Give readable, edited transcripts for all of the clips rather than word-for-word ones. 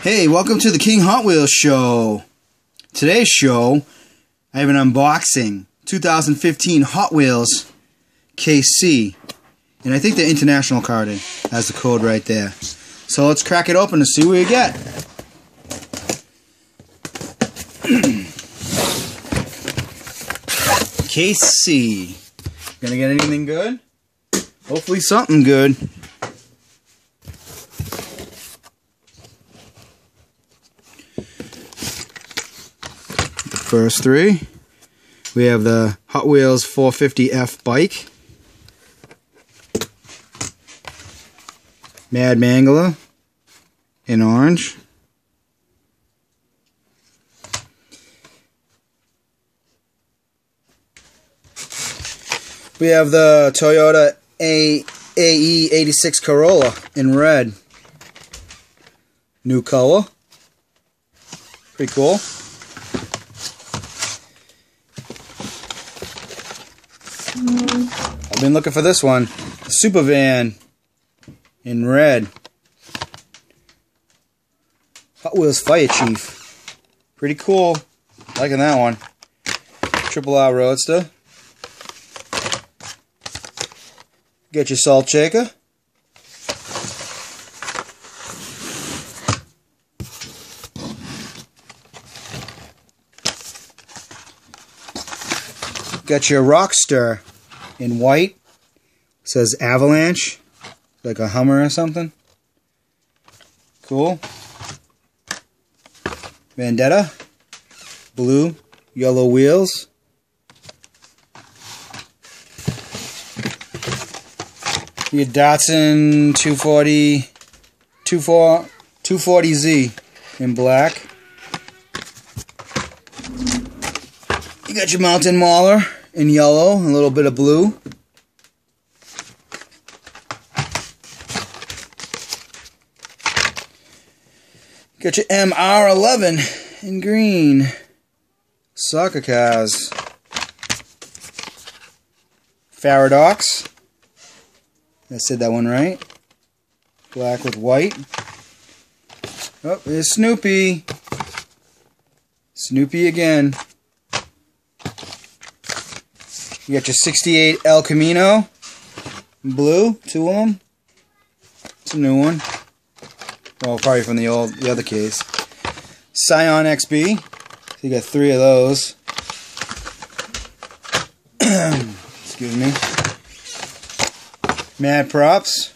Hey, welcome to the King Hot Wheels show. Today's show, I have an unboxing 2015 Hot Wheels KC, and I think the international card has the code right there. So let's crack it open to see what we get. KC. Gonna get anything good? Hopefully something good. First three, we have the Hot Wheels 450F bike, Mad Mangler in orange, we have the Toyota AE86 Corolla in red, new color, pretty cool. I've been looking for this one. Super Van in red. Hot Wheels Fire Chief. Pretty cool. Liking that one. Triple R Roadster. Get your salt shaker. Got your Rockster in white. It says Avalanche, like a Hummer or something. Cool. Vendetta, blue, yellow wheels. Your Datsun 240Z in black. You got your Mountain Mauler in yellow, a little bit of blue. Got your MR11 in green. Soccer cars. Faradox. I said that one right. Black with white. Oh, there's Snoopy. Snoopy again. You got your 68 El Camino, blue, two of them. It's a new one. Well, probably from the other case. Scion XB. So you got three of those. Excuse me. Mad Props.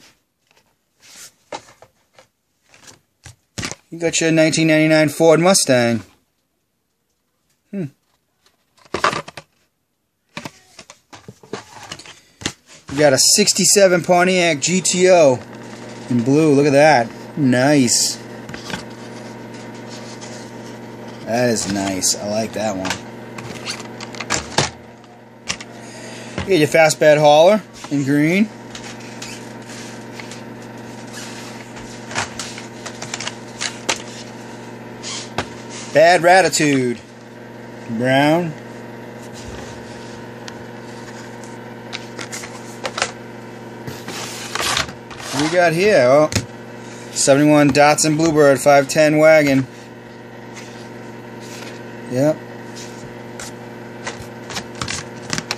You got your 1999 Ford Mustang. You got a 67 Pontiac GTO in blue. Look at that. Nice. That is nice. I like that one. You got your Fastbed Hauler in green. Bad Ratitude brown. What we got here? Oh, 71 Datsun Bluebird 510 wagon. Yep.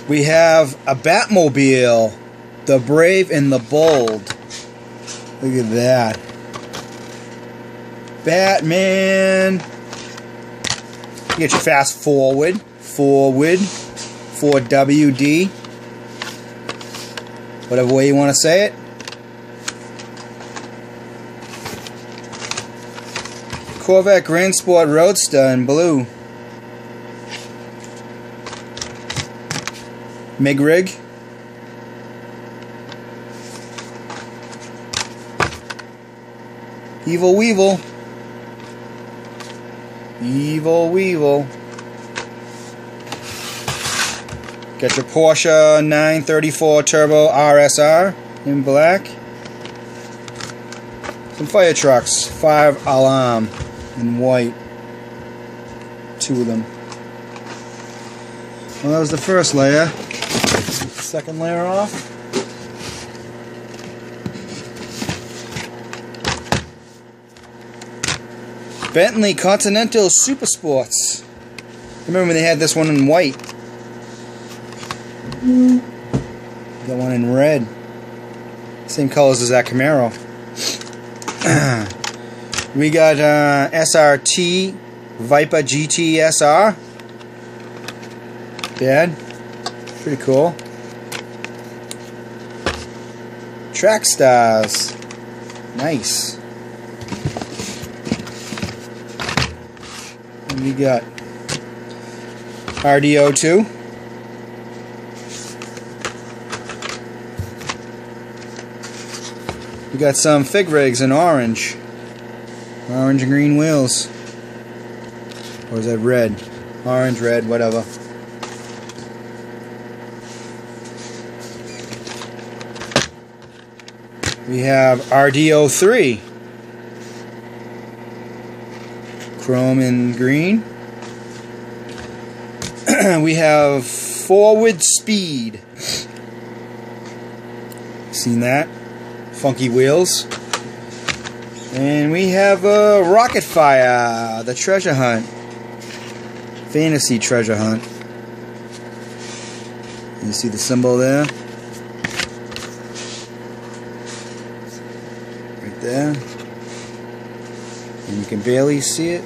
We have a Batmobile, the Brave and the Bold. Look at that. Batman. You get your Fast Forward, 4WD. Whatever way you want to say it. Corvette Grand Sport Roadster in blue. MIG rig. Evil Weevil. Evil Weevil. Got your Porsche 934 Turbo RSR in black. Some fire trucks. 5 Alarm in white. Two of them. Well, that was the first layer. Second layer off. Bentley Continental Super Sports. Remember when they had this one in white? Got one in red. Same colors as that Camaro. We got SRT Viper GT SR. Bad. Pretty cool. Track Stars. Nice. And we got RDO2. We got some Fig Rigs in orange. Orange and green wheels. Or is that red? Orange, red, whatever. We have RDO3. Chrome and green. We have Forward Speed. Seen that? Funky wheels. And we have Rocket Fire, the treasure hunt. Fantasy treasure hunt. You see the symbol there? Right there. And you can barely see it.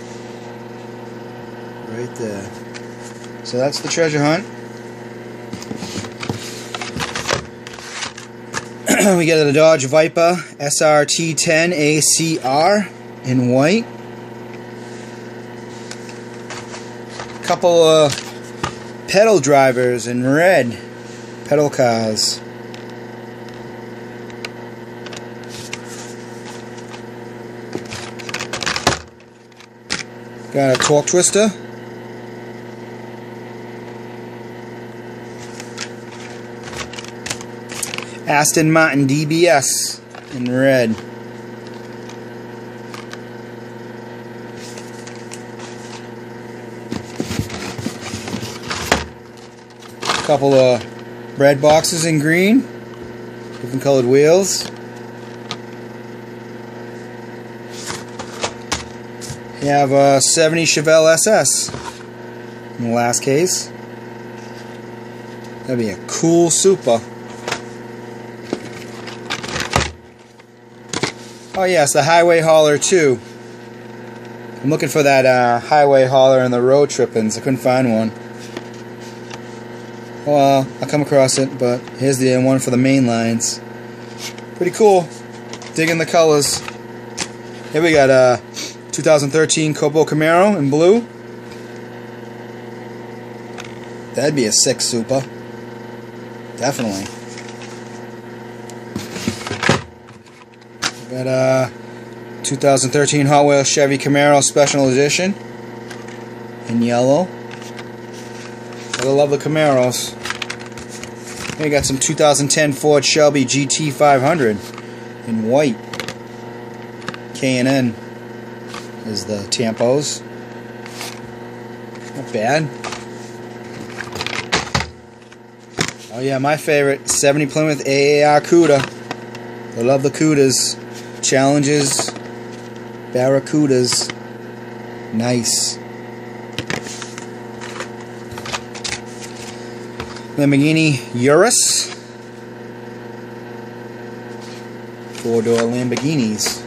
Right there. So that's the treasure hunt. We got the Dodge Viper SRT10 ACR in white. Couple of pedal drivers in red. Pedal cars. Got a torque twister. Aston Martin DBS in red. Couple of red boxes in green. Different colored wheels. You have a 70 Chevelle SS in the last case. That'd be a cool Super. Oh yes, the Highway Hauler 2. I'm looking for that Highway Hauler in the road trippings. I couldn't find one. Well, I'll come across it, but here's the one for the main lines. Pretty cool. Digging the colors. Here we got 2013 Copo Camaro in blue. That'd be a sick Super. Definitely. Got 2013 Hot Wheels Chevy Camaro Special Edition in yellow. I love the Camaros. Here you got some 2010 Ford Shelby GT 500 in white. K&N is the tampos. Not bad. Oh yeah, my favorite 70 Plymouth AAR Cuda. I love the Cudas. Challenges, Barracudas. Nice. Lamborghini Urus. Four-door Lamborghinis.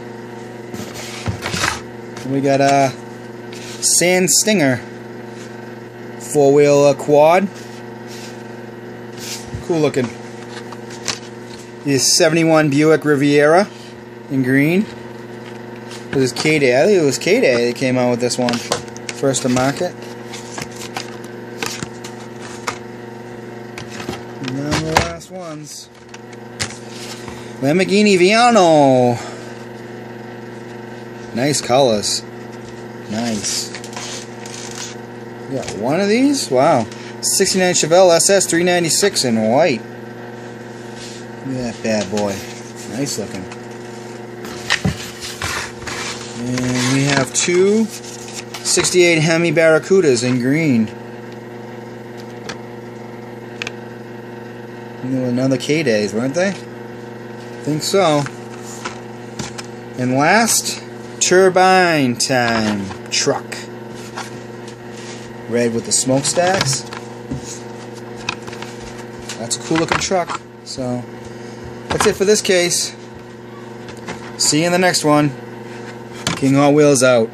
We got a Sand Stinger. Four-wheel quad. Cool looking. This 71 Buick Riviera in green. It was K-Day. I think it was K-Day that came out with this one. First to market. None of the last ones. Lamborghini Viano. Nice colors. Nice. You got one of these? Wow. 69 Chevelle SS 396 in white. Look at that bad boy. Nice looking. And we have two 68 Hemi Barracudas in green. Another K-Days, weren't they? I think so. And last, Turbine Time truck. Red with the smokestacks. That's a cool looking truck. So that's it for this case. See you in the next one. King Hot Wheels out.